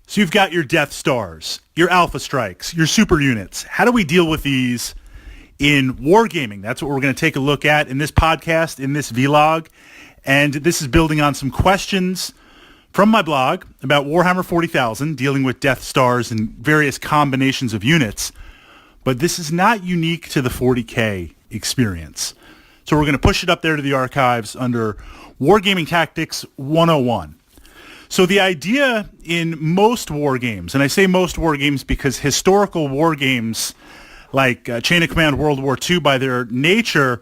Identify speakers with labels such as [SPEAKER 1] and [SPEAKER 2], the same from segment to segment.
[SPEAKER 1] So you've got your Death Stars, your Alpha Strikes, your super units. How do we deal with these in wargaming? That's what we're going to take a look at in this podcast, in this vlog. And this is building on some questions from my blog about Warhammer 40,000, dealing with Death Stars and various combinations of units. But this is not unique to the 40K experience. So we're going to push it up there to the archives under Wargaming Tactics 101. So the idea in most war games, and I say most war games because historical war games like Chain of Command World War II, by their nature,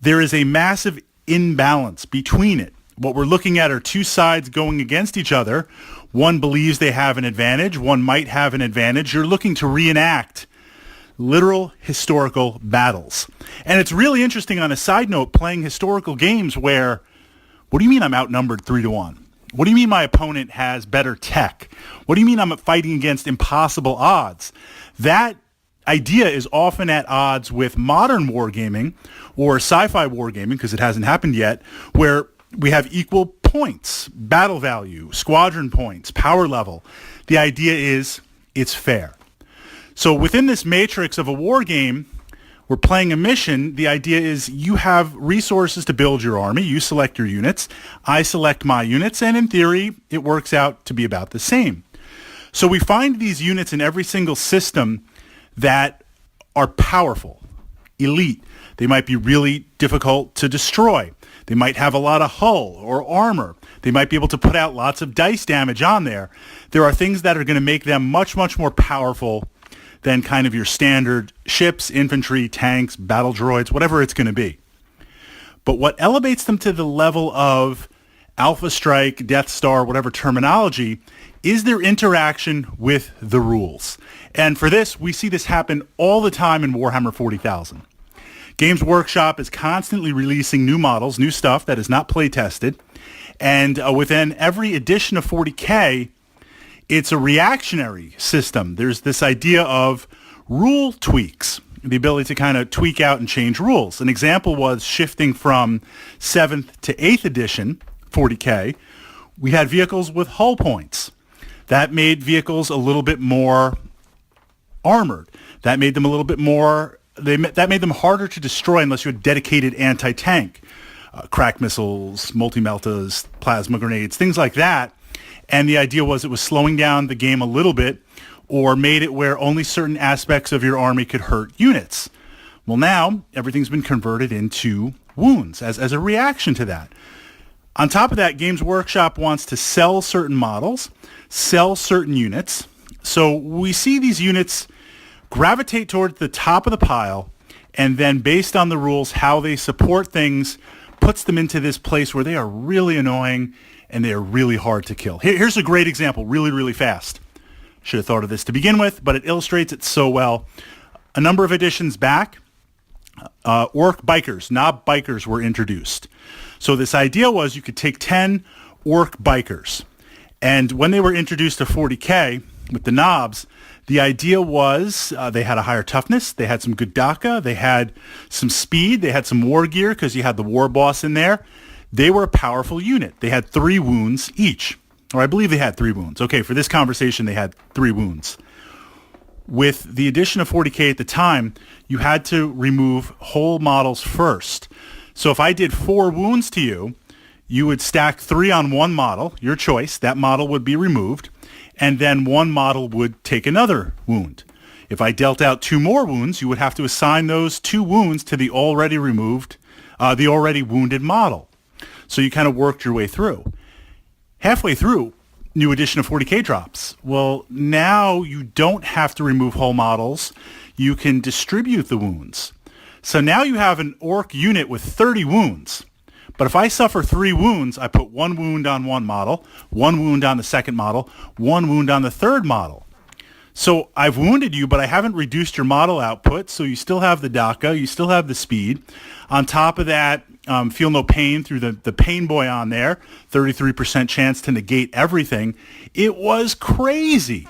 [SPEAKER 1] there is a massive imbalance between it. What we're looking at are two sides going against each other. One believes they have an advantage. One might have an advantage. You're looking to reenact literal historical battles. And it's really interesting on a side note, playing historical games where, what do you mean I'm outnumbered 3-1? What do you mean my opponent has better tech? What do you mean I'm fighting against impossible odds? That idea is often at odds with modern wargaming or sci-fi wargaming, because it hasn't happened yet, where we have equal points, battle value, squadron points, power level. The idea is it's fair. So within this matrix of a war game, we're playing a mission. The idea is you have resources to build your army. You select your units. I select my units. And in theory, it works out to be about the same. So we find these units in every single system that are powerful, elite. They might be really difficult to destroy. They might have a lot of hull or armor. They might be able to put out lots of dice damage on there. There are things that are going to make them much, much more powerful than kind of your standard ships, infantry, tanks, battle droids, whatever it's going to be. But what elevates them to the level of Alpha Strike, Death Star, whatever terminology, is their interaction with the rules. And for this, we see this happen all the time in Warhammer 40,000. Games Workshop is constantly releasing new models, new stuff that is not play tested. And within every edition of 40K, it's a reactionary system. There's this idea of rule tweaks, the ability to kind of tweak out and change rules. An example was shifting from 7th to 8th edition, 40K. We had vehicles with hull points. That made vehicles a little bit more armored. That made them a little bit more, that made them harder to destroy unless you had dedicated anti-tank. Crack missiles, multi-meltas, plasma grenades, things like that. And the idea was it was slowing down the game a little bit or made it where only certain aspects of your army could hurt units. Well, now everything's been converted into wounds as a reaction to that. On top of that, Games Workshop wants to sell certain models, sell certain units. So we see these units gravitate toward the top of the pile, and then based on the rules, how they support things puts them into this place where they are really annoying and they are really hard to kill. Here's a great example, really, really fast. Should have thought of this to begin with, but it illustrates it so well. A number of editions back, orc bikers, knob bikers were introduced. So this idea was you could take 10 orc bikers. And when they were introduced to 40K with the knobs, the idea was they had a higher toughness, they had some good DACA, they had some speed, they had some war gear because you had the war boss in there. They were a powerful unit. They had 3 wounds each. Or I believe they had 3 wounds. Okay, for this conversation, they had 3 wounds. With the addition of 40K at the time, you had to remove whole models first. So if I did 4 wounds to you, you would stack 3 on one model, your choice. That model would be removed. And then one model would take another wound. If I dealt out 2 more wounds, you would have to assign those 2 wounds to the already removed, the already wounded model. So you kind of worked your way through. Halfway through, new edition of 40K drops. Well, now you don't have to remove whole models. You can distribute the wounds. So now you have an orc unit with 30 wounds. But if I suffer 3 wounds, I put 1 wound on one model, 1 wound on the second model, 1 wound on the third model. So I've wounded you, but I haven't reduced your model output, so you still have the DACA, you still have the speed. On top of that, feel no pain through the pain boy on there, 33% chance to negate everything. It was crazy.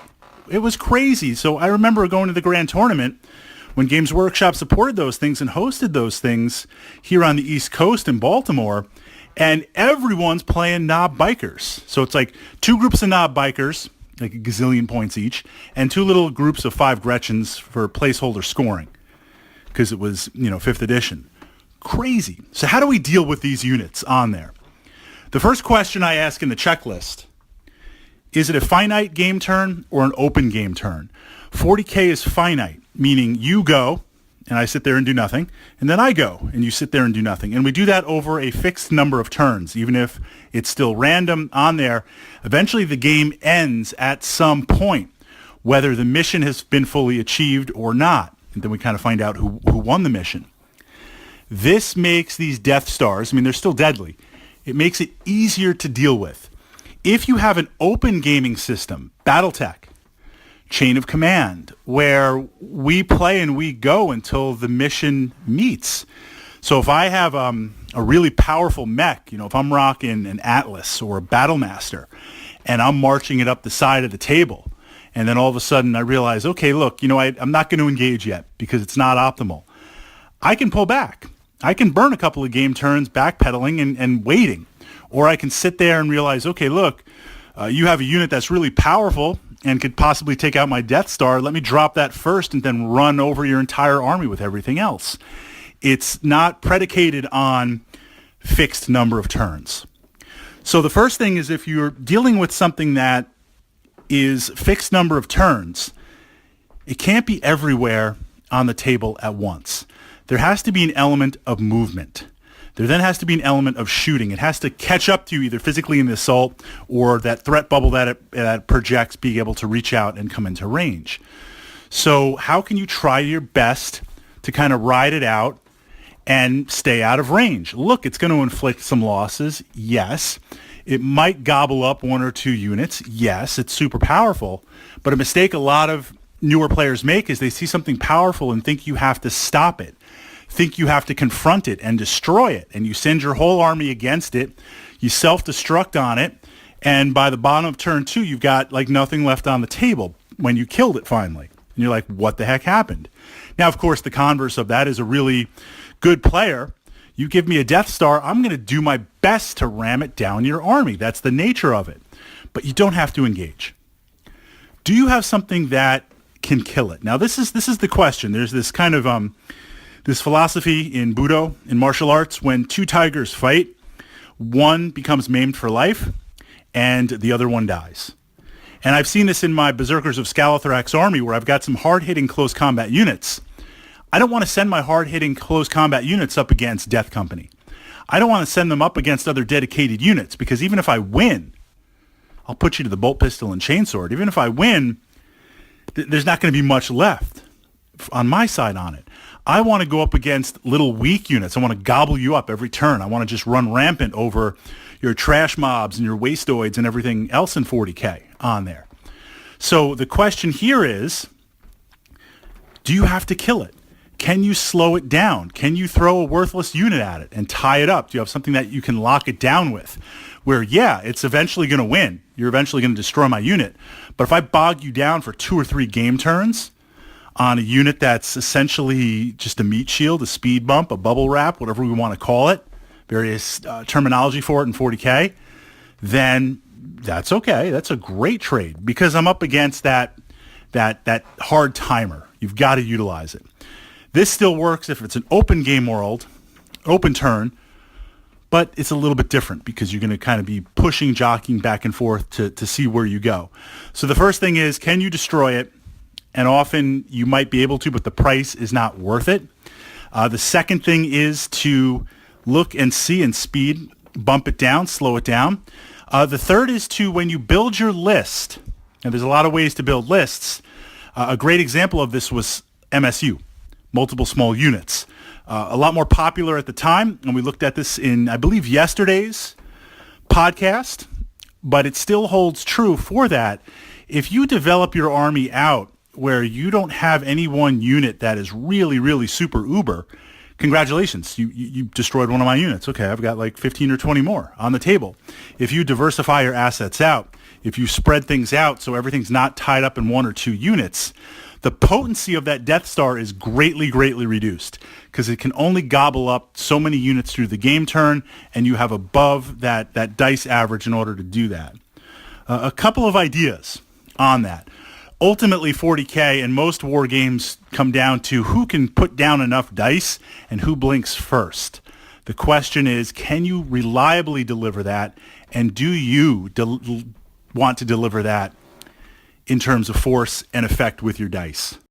[SPEAKER 1] It was crazy. So I remember going to the grand tournament when Games Workshop supported those things and hosted those things here on the East Coast in Baltimore, and everyone's playing knob bikers. So it's like 2 groups of knob bikers, like a gazillion points each, and 2 little groups of 5 Gretchens for placeholder scoring, because it was, 5th edition. Crazy. So how do we deal with these units on there? The first question I ask in the checklist, is it a finite game turn or an open game turn? 40K is finite, meaning you go, and I sit there and do nothing, and then I go, and you sit there and do nothing. And we do that over a fixed number of turns, even if it's still random on there. Eventually the game ends at some point, whether the mission has been fully achieved or not. And then we kind of find out who won the mission. This makes these Death Stars, they're still deadly. It makes it easier to deal with. If you have an open gaming system, Battletech, Chain of Command, where we play and we go until the mission meets. So if I have a really powerful mech, if I'm rocking an Atlas or a Battlemaster, and I'm marching it up the side of the table, and then all of a sudden I realize, okay, look, I'm not going to engage yet because it's not optimal. I can pull back. I can burn a couple of game turns backpedaling and waiting. Or I can sit there and realize, okay, look, you have a unit that's really powerful and could possibly take out my Death Star. Let me drop that first and then run over your entire army with everything else. It's not predicated on fixed number of turns. So the first thing is, if you're dealing with something that is fixed number of turns, it can't be everywhere on the table at once. There has to be an element of movement. There then has to be an element of shooting. It has to catch up to you either physically in the assault or that threat bubble that it projects being able to reach out and come into range. So how can you try your best to kind of ride it out and stay out of range? Look, it's going to inflict some losses. Yes. It might gobble up 1 or 2 units. Yes, it's super powerful. But a mistake a lot of newer players make is they see something powerful and think you have to stop it. Think you have to confront it and destroy it, and you send your whole army against it, you self-destruct on it, and by the bottom of turn 2, you've got like nothing left on the table when you killed it finally. And you're like, what the heck happened? Now, of course, the converse of that is a really good player. You give me a Death Star, I'm going to do my best to ram it down your army. That's the nature of it. But you don't have to engage. Do you have something that can kill it? Now, this is the question. There's this kind of this philosophy in Budo, in martial arts, when 2 tigers fight, one becomes maimed for life, and the other one dies. And I've seen this in my Berserkers of Scalathrax army, where I've got some hard-hitting close combat units. I don't want to send my hard-hitting close combat units up against Death Company. I don't want to send them up against other dedicated units, because even if I win, I'll put you to the bolt pistol and chainsword. Even if I win, there's not going to be much left on my side on it. I want to go up against little weak units. I want to gobble you up every turn. I want to just run rampant over your trash mobs and your wasteoids and everything else in 40K on there. So the question here is, do you have to kill it? Can you slow it down? Can you throw a worthless unit at it and tie it up? Do you have something that you can lock it down with? Where, yeah, it's eventually going to win. You're eventually going to destroy my unit. But if I bog you down for 2 or 3 game turns on a unit that's essentially just a meat shield, a speed bump, a bubble wrap, whatever we want to call it, various terminology for it in 40K, then that's okay. That's a great trade, because I'm up against that hard timer. You've got to utilize it. This still works if it's an open game world, open turn, but it's a little bit different because you're going to kind of be pushing, jockeying back and forth to see where you go. So the first thing is, can you destroy it? And often you might be able to, but the price is not worth it. The second thing is to look and see and speed, bump it down, slow it down. The third is to, when you build your list, and there's a lot of ways to build lists. A great example of this was MSU, multiple small units. A lot more popular at the time, and we looked at this in, I believe, yesterday's podcast, but it still holds true for that. If you develop your army out where you don't have any one unit that is really, really super uber, congratulations, you destroyed one of my units. Okay, I've got like 15 or 20 more on the table. If you diversify your assets out, if you spread things out so everything's not tied up in 1 or 2 units, the potency of that Death Star is greatly, greatly reduced, because it can only gobble up so many units through the game turn, and you have above that dice average in order to do that. A couple of ideas on that. Ultimately, 40K and most war games come down to who can put down enough dice and who blinks first. The question is, can you reliably deliver that, and do you want to deliver that in terms of force and effect with your dice?